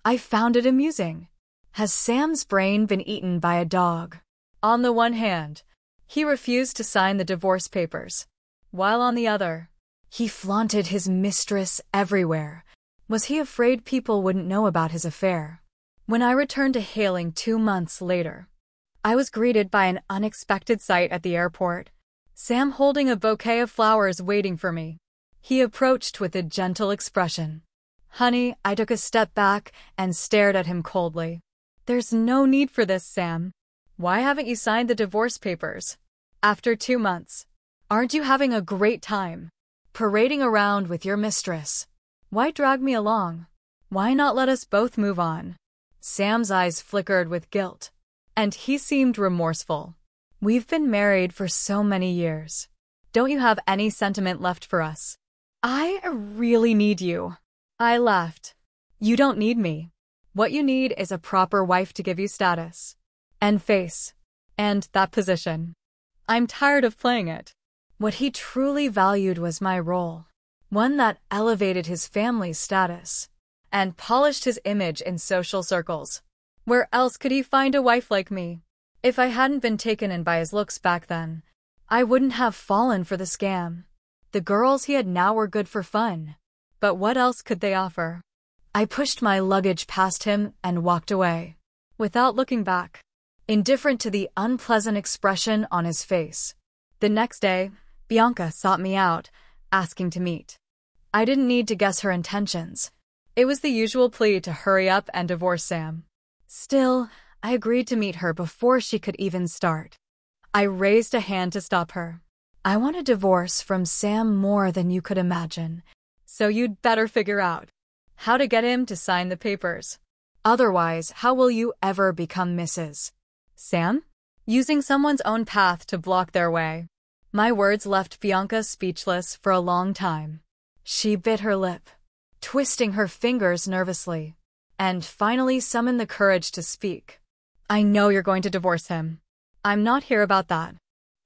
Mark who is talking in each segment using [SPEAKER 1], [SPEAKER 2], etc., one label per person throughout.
[SPEAKER 1] I found it amusing. Has Sam's brain been eaten by a dog? On the one hand, he refused to sign the divorce papers, while on the other, he flaunted his mistress everywhere. Was he afraid people wouldn't know about his affair? When I returned to Hailing 2 months later, I was greeted by an unexpected sight at the airport. Sam holding a bouquet of flowers waiting for me. He approached with a gentle expression. Honey, I took a step back and stared at him coldly. There's no need for this, Sam. Why haven't you signed the divorce papers? After 2 months. Aren't you having a great time? Parading around with your mistress. Why drag me along? Why not let us both move on? Sam's eyes flickered with guilt, and he seemed remorseful. We've been married for so many years. Don't you have any sentiment left for us? I really need you. I laughed. You don't need me. What you need is a proper wife to give you status and face and that position. I'm tired of playing it. What he truly valued was my role, one that elevated his family's status and polished his image in social circles. Where else could he find a wife like me? If I hadn't been taken in by his looks back then, I wouldn't have fallen for the scam. The girls he had now were good for fun, but what else could they offer? I pushed my luggage past him and walked away, without looking back, indifferent to the unpleasant expression on his face. The next day, Bianca sought me out, asking to meet. I didn't need to guess her intentions. It was the usual plea to hurry up and divorce Sam. Still, I agreed to meet her before she could even start. I raised a hand to stop her. I want a divorce from Sam more than you could imagine, so you'd better figure out how to get him to sign the papers. Otherwise, how will you ever become Mrs. Sam? Using someone's own path to block their way. My words left Bianca speechless for a long time. She bit her lip, twisting her fingers nervously, and finally summoned the courage to speak. I know you're going to divorce him. I'm not here about that.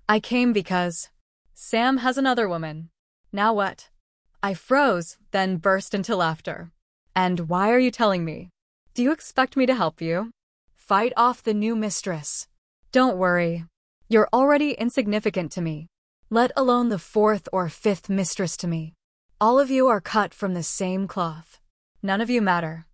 [SPEAKER 1] I came because Sam has another woman. Now what? I froze, then burst into laughter. And why are you telling me? Do you expect me to help you? Fight off the new mistress. Don't worry. You're already insignificant to me, let alone the 4th or 5th mistress to me. All of you are cut from the same cloth. None of you matter.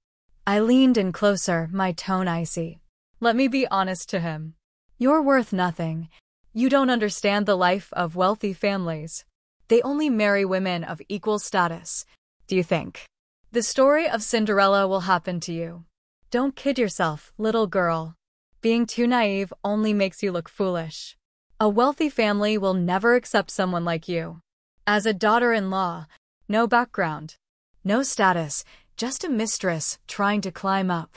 [SPEAKER 1] I leaned in closer, my tone icy. Let me be honest to him. You're worth nothing. You don't understand the life of wealthy families. They only marry women of equal status. Do you think the story of Cinderella will happen to you? Don't kid yourself, little girl. Being too naive only makes you look foolish. A wealthy family will never accept someone like you. As a daughter-in-law, no background, no status, just a mistress trying to climb up.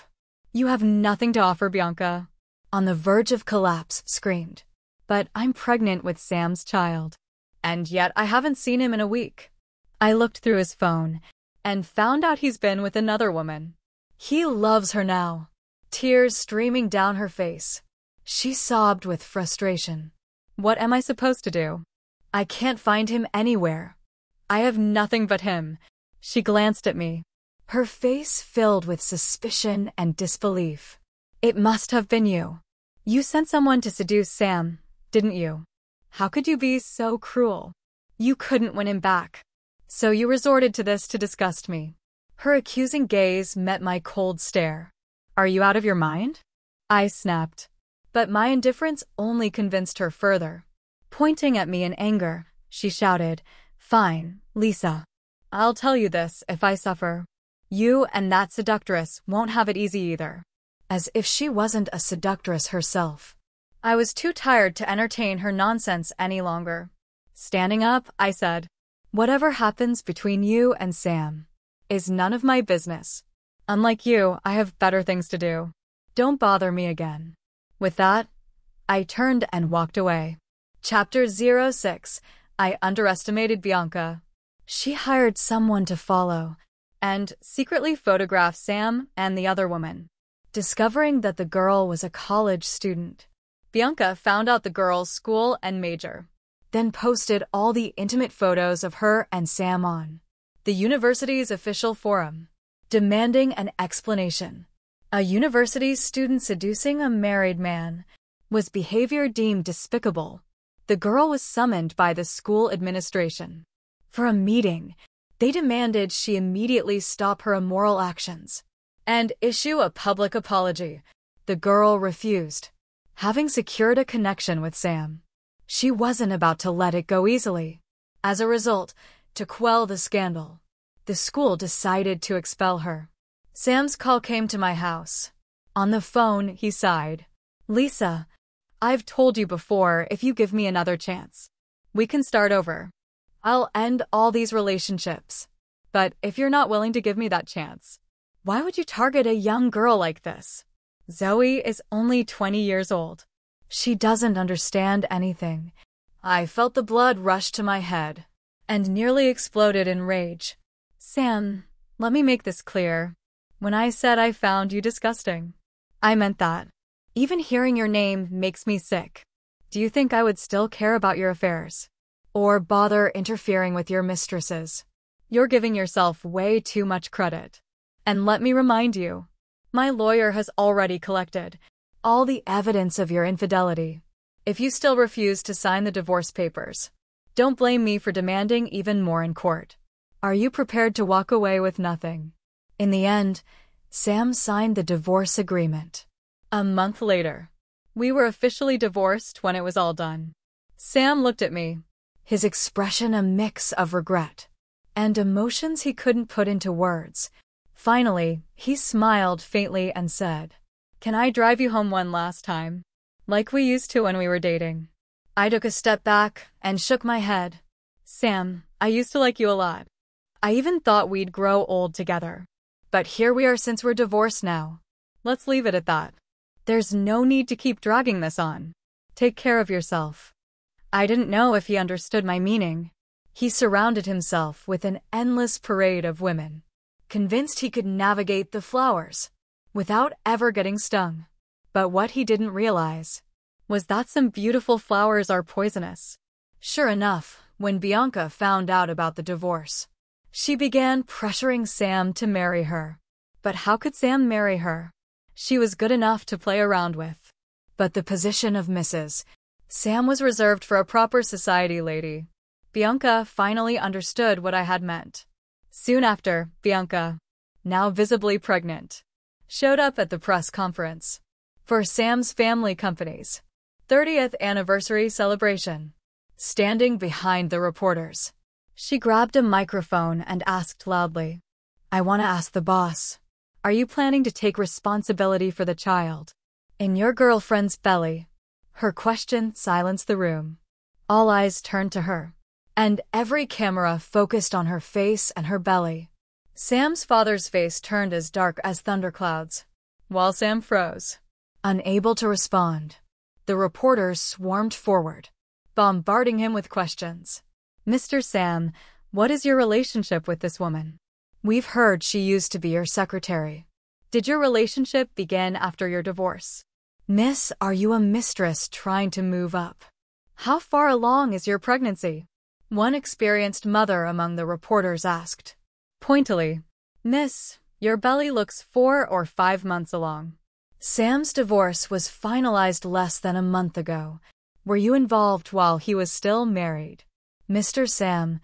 [SPEAKER 1] You have nothing to offer, Bianca. On the verge of collapse, screamed. But I'm pregnant with Sam's child. And yet I haven't seen him in a week. I looked through his phone and found out he's been with another woman. He loves her now. Tears streaming down her face. She sobbed with frustration. What am I supposed to do? I can't find him anywhere. I have nothing but him. She glanced at me, her face filled with suspicion and disbelief. It must have been you. You sent someone to seduce Sam, didn't you? How could you be so cruel? You couldn't win him back. So you resorted to this to disgust me. Her accusing gaze met my cold stare. Are you out of your mind? I snapped. But my indifference only convinced her further. Pointing at me in anger, she shouted, Fine, Lisa. I'll tell you this if I suffer. You and that seductress won't have it easy either. As if she wasn't a seductress herself. I was too tired to entertain her nonsense any longer. Standing up, I said, Whatever happens between you and Sam is none of my business. Unlike you, I have better things to do. Don't bother me again. With that, I turned and walked away. Chapter 06. I underestimated Bianca. She hired someone to follow and secretly photograph Sam and the other woman. Discovering that the girl was a college student, Bianca found out the girl's school and major, then posted all the intimate photos of her and Sam on the university's official forum. demanding an explanation. A university student seducing a married man was behavior deemed despicable. The girl was summoned by the school administration. For a meeting, they demanded she immediately stop her immoral actions and issue a public apology. The girl refused. Having secured a connection with Sam, she wasn't about to let it go easily. As a result, to quell the scandal, the school decided to expel her. Sam's call came to my house. On the phone, he sighed. "Lisa, I've told you before, if you give me another chance, we can start over. I'll end all these relationships. But if you're not willing to give me that chance, why would you target a young girl like this? Zoe is only 20 years old. She doesn't understand anything." I felt the blood rush to my head and nearly exploded in rage. "Sam, let me make this clear. When I said I found you disgusting, I meant that. Even hearing your name makes me sick. Do you think I would still care about your affairs? Or bother interfering with your mistresses? You're giving yourself way too much credit. And let me remind you, my lawyer has already collected all the evidence of your infidelity. If you still refuse to sign the divorce papers, don't blame me for demanding even more in court. Are you prepared to walk away with nothing?" In the end, Sam signed the divorce agreement. A month later, we were officially divorced. When it was all done, Sam looked at me, his expression a mix of regret and emotions he couldn't put into words. Finally, he smiled faintly and said, "Can I drive you home one last time, like we used to when we were dating?" I took a step back and shook my head. "Sam, I used to like you a lot. I even thought we'd grow old together. But here we are since we're divorced now. Let's leave it at that. There's no need to keep dragging this on. Take care of yourself." I didn't know if he understood my meaning. He surrounded himself with an endless parade of women, convinced he could navigate the flowers without ever getting stung. But what he didn't realize was that some beautiful flowers are poisonous. Sure enough, when Bianca found out about the divorce, she began pressuring Sam to marry her. But how could Sam marry her? She was good enough to play around with. But the position of Mrs. Sam was reserved for a proper society lady. Bianca finally understood what I had meant. Soon after, Bianca, now visibly pregnant, showed up at the press conference for Sam's family company's 30th anniversary celebration. Standing behind the reporters, she grabbed a microphone and asked loudly, "I want to ask the boss, are you planning to take responsibility for the child in your girlfriend's belly?" Her question silenced the room. All eyes turned to her, and every camera focused on her face and her belly. Sam's father's face turned as dark as thunderclouds, while Sam froze, unable to respond. The reporters swarmed forward, bombarding him with questions. "Mr. Sam, what is your relationship with this woman? We've heard she used to be your secretary. Did your relationship begin after your divorce? Miss, are you a mistress trying to move up? How far along is your pregnancy?" One experienced mother among the reporters asked, pointedly, "Miss, your belly looks 4 or 5 months along." Sam's divorce was finalized less than a month ago. Were you involved while he was still married? Mr. Sam,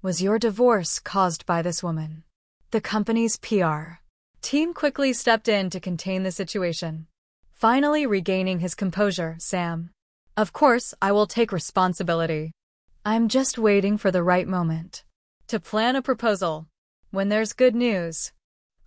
[SPEAKER 1] was your divorce caused by this woman? The company's PR team quickly stepped in to contain the situation. Finally regaining his composure, Sam, "Of course, I will take responsibility. I'm just waiting for the right moment to plan a proposal. When there's good news,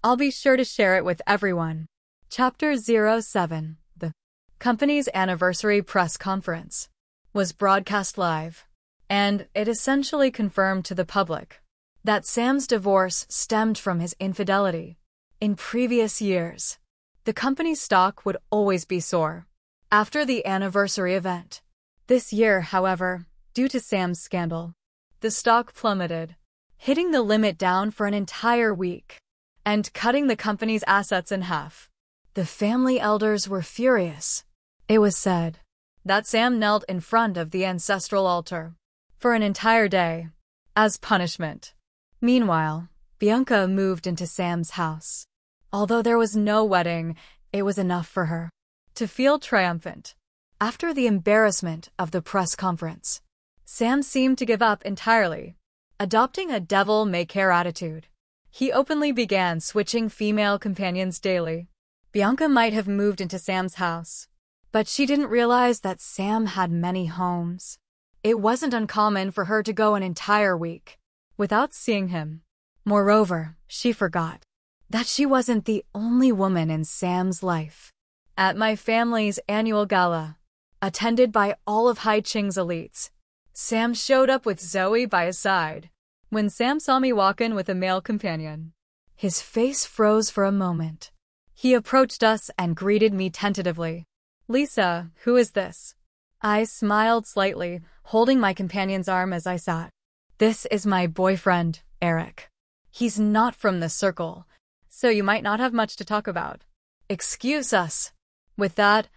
[SPEAKER 1] I'll be sure to share it with everyone." Chapter 07. The company's anniversary press conference was broadcast live, and it essentially confirmed to the public that Sam's divorce stemmed from his infidelity. In previous years, the company's stock would always be soar after the anniversary event. This year, however, due to Sam's scandal, the stock plummeted, hitting the limit down for an entire week and cutting the company's assets in half. The family elders were furious. It was said that Sam knelt in front of the ancestral altar for an entire day as punishment. Meanwhile, Bianca moved into Sam's house. Although there was no wedding, it was enough for her to feel triumphant. After the embarrassment of the press conference, Sam seemed to give up entirely, adopting a devil-may-care attitude. He openly began switching female companions daily. Bianca might have moved into Sam's house, but she didn't realize that Sam had many homes. It wasn't uncommon for her to go an entire week without seeing him. Moreover, she forgot that she wasn't the only woman in Sam's life. At my family's annual gala, attended by all of Hai Ching's elites, Sam showed up with Zoe by his side. When Sam saw me walk in with a male companion, his face froze for a moment. He approached us and greeted me tentatively. "Lisa, who is this?" I smiled slightly, holding my companion's arm as I sat. "This is my boyfriend, Eric. He's not from the circle, so you might not have much to talk about. Excuse us." With that,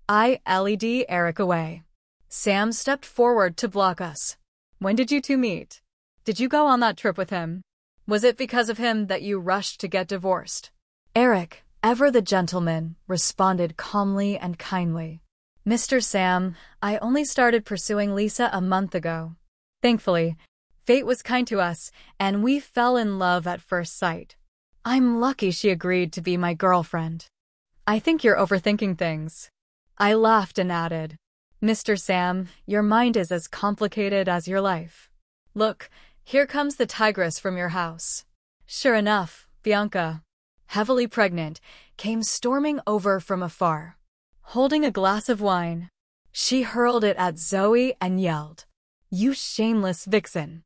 [SPEAKER 1] I led Eric away. Sam stepped forward to block us. "When did you two meet? Did you go on that trip with him? Was it because of him that you rushed to get divorced?" Eric, ever the gentleman, responded calmly and kindly. "Mr. Sam, I only started pursuing Lisa a month ago. Thankfully, fate was kind to us, and we fell in love at first sight. I'm lucky she agreed to be my girlfriend." "I think you're overthinking things." I laughed and added, "Mr. Sam, your mind is as complicated as your life. Look, here comes the tigress from your house." Sure enough, Bianca, heavily pregnant, came storming over from afar. Holding a glass of wine, she hurled it at Zoe and yelled, "You shameless vixen!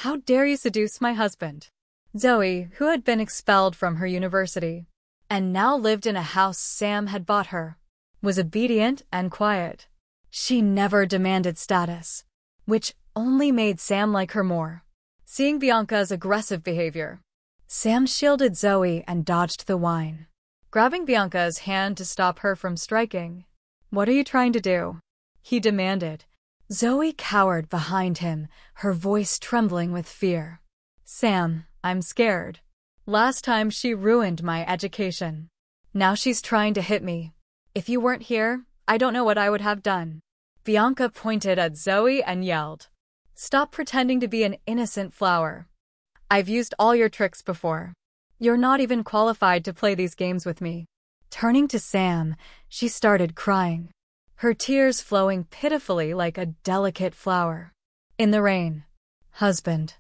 [SPEAKER 1] How dare you seduce my husband?" Zoe, who had been expelled from her university and now lived in a house Sam had bought her, was obedient and quiet. She never demanded status, which only made Sam like her more. Seeing Bianca's aggressive behavior, Sam shielded Zoe and dodged the wine, grabbing Bianca's hand to stop her from striking. "What are you trying to do?" he demanded. Zoe cowered behind him, her voice trembling with fear. "Sam, I'm scared. Last time she ruined my education. Now she's trying to hit me. If you weren't here, I don't know what I would have done." Bianca pointed at Zoe and yelled, "Stop pretending to be an innocent flower. I've used all your tricks before. You're not even qualified to play these games with me." Turning to Sam, she started crying, her tears flowing pitifully like a delicate flower in the rain. "Husband,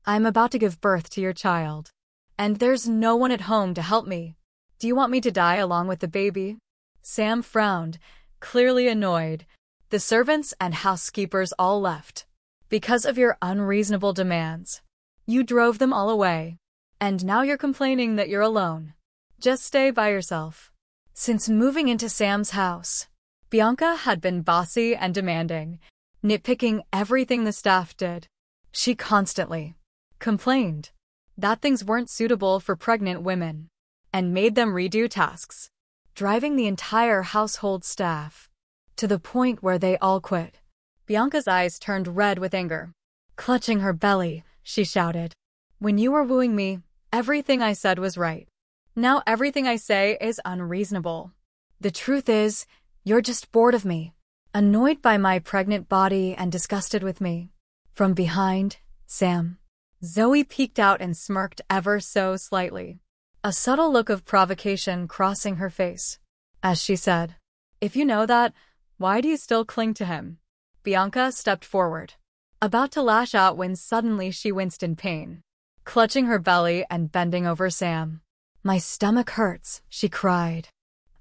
[SPEAKER 1] I'm about to give birth to your child, and there's no one at home to help me. Do you want me to die along with the baby?" Sam frowned, clearly annoyed. "The servants and housekeepers all left because of your unreasonable demands. You drove them all away, and now you're complaining that you're alone. Just stay by yourself." Since moving into Sam's house, Bianca had been bossy and demanding, nitpicking everything the staff did. She constantly complained that things weren't suitable for pregnant women and made them redo tasks, driving the entire household staff to the point where they all quit. Bianca's eyes turned red with anger. Clutching her belly, she shouted, "When you were wooing me, everything I said was right. Now everything I say is unreasonable. The truth is, you're just bored of me, annoyed by my pregnant body and disgusted with me." From behind, Sam, Zoe peeked out and smirked ever so slightly, a subtle look of provocation crossing her face, as she said, "If you know that, why do you still cling to him?" Bianca stepped forward, about to lash out when suddenly she winced in pain, clutching her belly and bending over Sam. "My stomach hurts," she cried.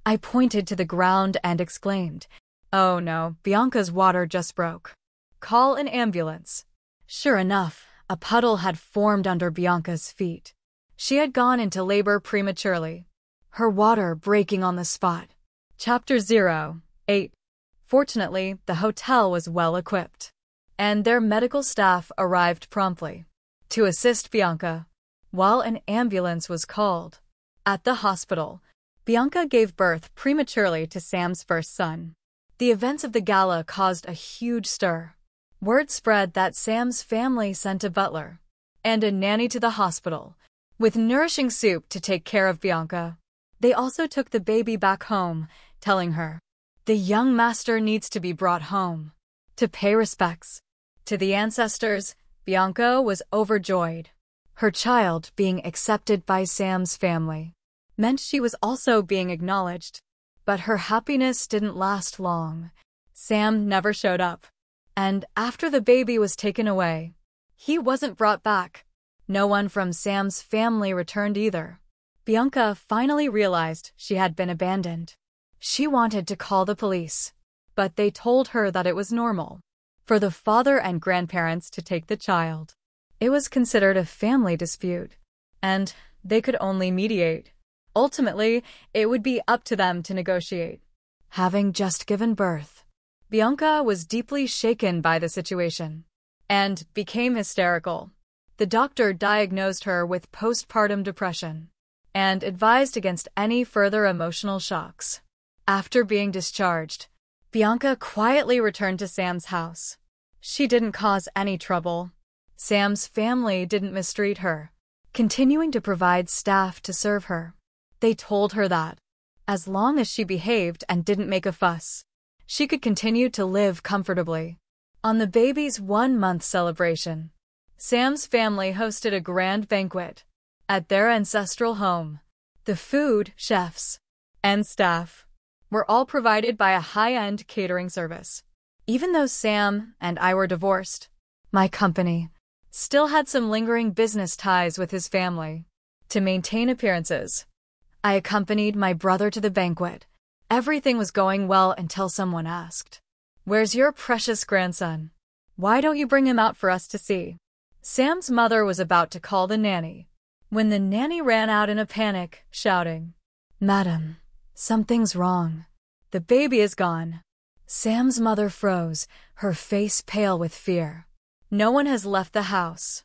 [SPEAKER 1] I pointed to the ground and exclaimed, "Oh no, Bianca's water just broke. Call an ambulance." Sure enough, a puddle had formed under Bianca's feet. She had gone into labor prematurely, her water breaking on the spot. Chapter 08. Fortunately, the hotel was well equipped, and their medical staff arrived promptly to assist Bianca, while an ambulance was called. At the hospital, Bianca gave birth prematurely to Sam's first son. The events of the gala caused a huge stir. Word spread that Sam's family sent a butler and a nanny to the hospital with nourishing soup to take care of Bianca. They also took the baby back home, telling her, "The young master needs to be brought home to pay respects to the ancestors." Bianca was overjoyed. Her child being accepted by Sam's family meant she was also being acknowledged. But her happiness didn't last long. Sam never showed up. And after the baby was taken away, he wasn't brought back. No one from Sam's family returned either. Bianca finally realized she had been abandoned. She wanted to call the police, but they told her that it was normal for the father and grandparents to take the child. It was considered a family dispute, and they could only mediate. Ultimately, it would be up to them to negotiate. Having just given birth, Bianca was deeply shaken by the situation and became hysterical. The doctor diagnosed her with postpartum depression and advised against any further emotional shocks. After being discharged, Bianca quietly returned to Sam's house. She didn't cause any trouble. Sam's family didn't mistreat her, continuing to provide staff to serve her. They told her that, as long as she behaved and didn't make a fuss, she could continue to live comfortably. On the baby's 1-month celebration, Sam's family hosted a grand banquet at their ancestral home. The food, chefs, and staff were all provided by a high-end catering service. Even though Sam and I were divorced, my company still had some lingering business ties with his family. To maintain appearances, I accompanied my brother to the banquet. Everything was going well until someone asked, "Where's your precious grandson? Why don't you bring him out for us to see?" Sam's mother was about to call the nanny when the nanny ran out in a panic, shouting, "Madam, something's wrong. The baby is gone." Sam's mother froze, her face pale with fear. "No one has left the house.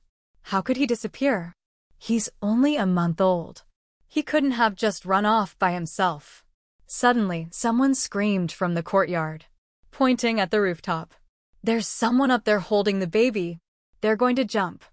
[SPEAKER 1] How could he disappear? He's only a month old. He couldn't have just run off by himself." Suddenly, someone screamed from the courtyard, pointing at the rooftop. "There's someone up there holding the baby. They're going to jump."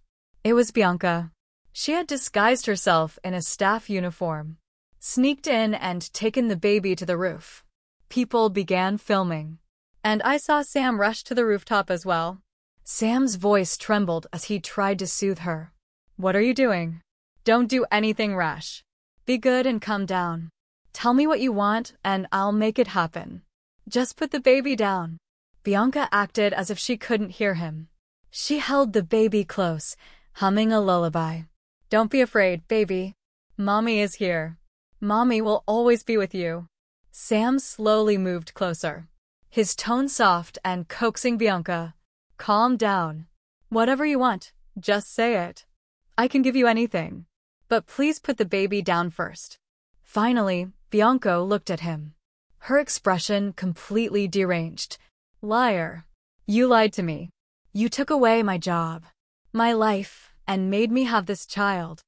[SPEAKER 1] It was Bianca. She had disguised herself in a staff uniform, sneaked in and taken the baby to the roof. People began filming, and I saw Sam rush to the rooftop as well. Sam's voice trembled as he tried to soothe her. "What are you doing? Don't do anything rash. Be good and calm down. Tell me what you want and I'll make it happen. Just put the baby down." Bianca acted as if she couldn't hear him. She held the baby close, humming a lullaby. "Don't be afraid, baby. Mommy is here. Mommy will always be with you." Sam slowly moved closer, his tone soft and coaxing Bianca. "Calm down. Whatever you want, just say it. I can give you anything. But please put the baby down first." Finally, Bianca looked at him, her expression completely deranged. "Liar. You lied to me. You took away my job, my life, and made me have this child.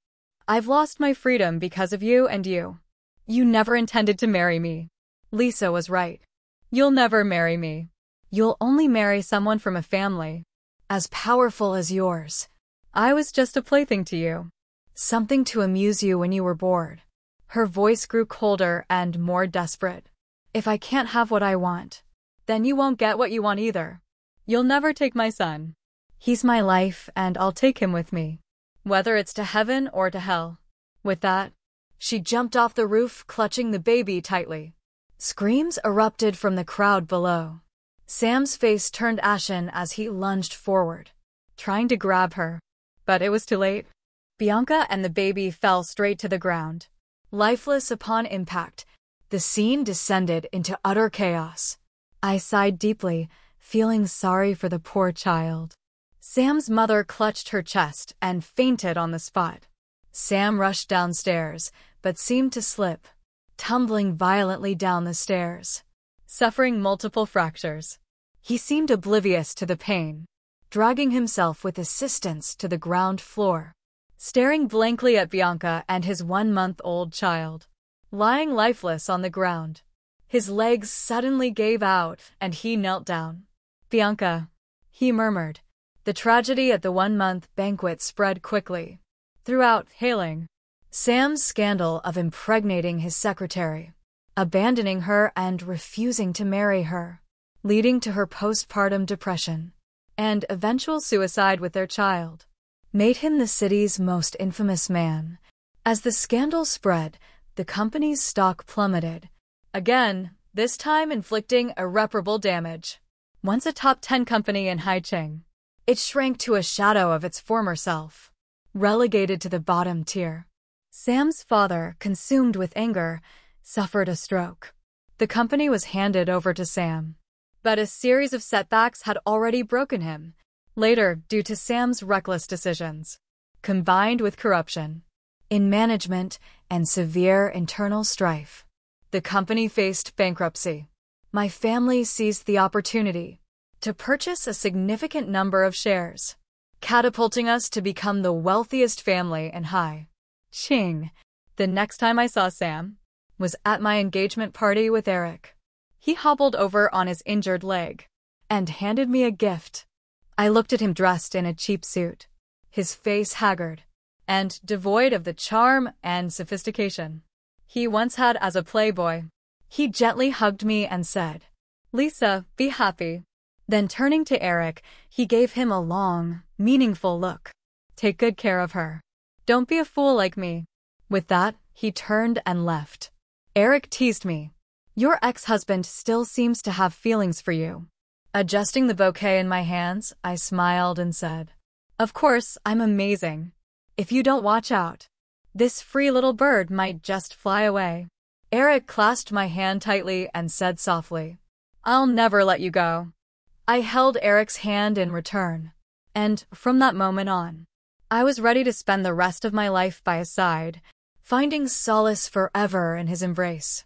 [SPEAKER 1] I've lost my freedom because of you and you. You never intended to marry me. Lisa was right. You'll never marry me. You'll only marry someone from a family as powerful as yours. I was just a plaything to you. Something to amuse you when you were bored." Her voice grew colder and more desperate. "If I can't have what I want, then you won't get what you want either. You'll never take my son. He's my life and I'll take him with me, whether it's to heaven or to hell." With that, she jumped off the roof, clutching the baby tightly. Screams erupted from the crowd below. Sam's face turned ashen as he lunged forward, trying to grab her. But it was too late. Bianca and the baby fell straight to the ground. Lifeless upon impact, the scene descended into utter chaos. I sighed deeply, feeling sorry for the poor child. Sam's mother clutched her chest and fainted on the spot. Sam rushed downstairs, but seemed to slip, tumbling violently down the stairs, suffering multiple fractures. He seemed oblivious to the pain, dragging himself with assistance to the ground floor, staring blankly at Bianca and his 1-month-old child, lying lifeless on the ground. His legs suddenly gave out and he knelt down. "Bianca," he murmured. The tragedy at the 1-month banquet spread quickly throughout, hailing Sam's scandal of impregnating his secretary, abandoning her and refusing to marry her, leading to her postpartum depression, and eventual suicide with their child, made him the city's most infamous man. As the scandal spread, the company's stock plummeted, again, this time inflicting irreparable damage. Once a top 10 company in Haicheng, it shrank to a shadow of its former self, relegated to the bottom tier. Sam's father, consumed with anger, suffered a stroke. The company was handed over to Sam, but a series of setbacks had already broken him, later due to Sam's reckless decisions, combined with corruption in management and severe internal strife. The company faced bankruptcy. My family seized the opportunity to purchase a significant number of shares, catapulting us to become the wealthiest family in Haicheng. The next time I saw Sam was at my engagement party with Eric. He hobbled over on his injured leg and handed me a gift. I looked at him dressed in a cheap suit, his face haggard and devoid of the charm and sophistication he once had as a playboy. He gently hugged me and said, "Lisa, be happy." Then turning to Eric, he gave him a long, meaningful look. "Take good care of her. Don't be a fool like me." With that, he turned and left. Eric teased me. "Your ex-husband still seems to have feelings for you." Adjusting the bouquet in my hands, I smiled and said, "Of course, I'm amazing. If you don't watch out, this free little bird might just fly away." Eric clasped my hand tightly and said softly, "I'll never let you go." I held Eric's hand in return, and from that moment on, I was ready to spend the rest of my life by his side, finding solace forever in his embrace.